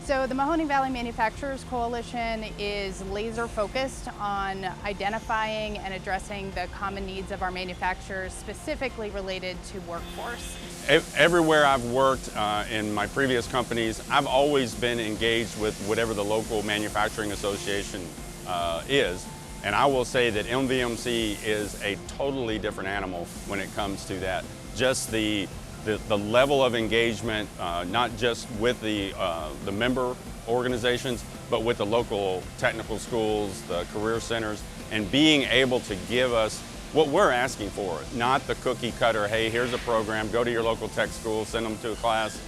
So the Mahoning Valley Manufacturers Coalition is laser focused on identifying and addressing the common needs of our manufacturers, specifically related to workforce. Everywhere I've worked in my previous companies, I've always been engaged with whatever the local manufacturing association is. And I will say that MVMC is a totally different animal when it comes to that. Just the level of engagement, not just with the member organizations, but with the local technical schools, the career centers, and being able to give us what we're asking for, not the cookie cutter, hey, here's a program, go to your local tech school, send them to a class.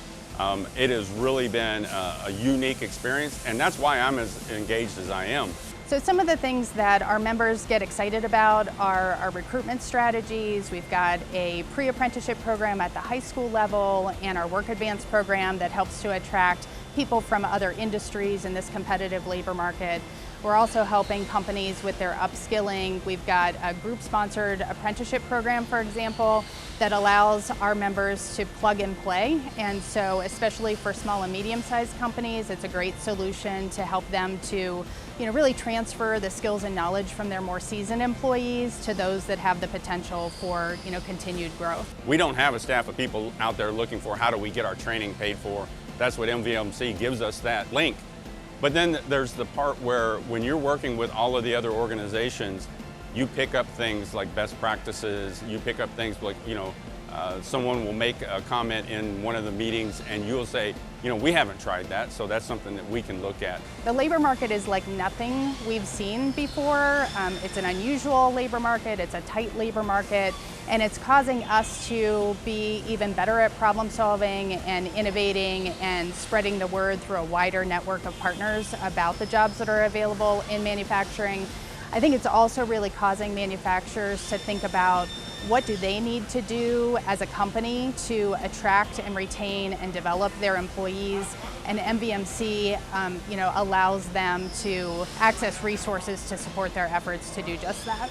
It has really been a unique experience, and that's why I'm as engaged as I am. So some of the things that our members get excited about are our recruitment strategies. We've got a pre-apprenticeship program at the high school level and our work advance program that helps to attract people from other industries in this competitive labor market. We're also helping companies with their upskilling. We've got a group-sponsored apprenticeship program, for example, that allows our members to plug and play. And so especially for small and medium-sized companies, it's a great solution to help them to really transfer the skills and knowledge from their more seasoned employees to those that have the potential for continued growth. We don't have a staff of people out there looking for how do we get our training paid for. That's what MVMC gives us, that link. But then there's the part where when you're working with all of the other organizations, you pick up things like best practices, you pick up things like, someone will make a comment in one of the meetings and you'll say, we haven't tried that, so that's something that we can look at. The labor market is like nothing we've seen before. It's an unusual labor market, it's a tight labor market, and it's causing us to be even better at problem solving and innovating and spreading the word through a wider network of partners about the jobs that are available in manufacturing. I think it's also really causing manufacturers to think about what do they need to do as a company to attract and retain and develop their employees, and MVMC allows them to access resources to support their efforts to do just that.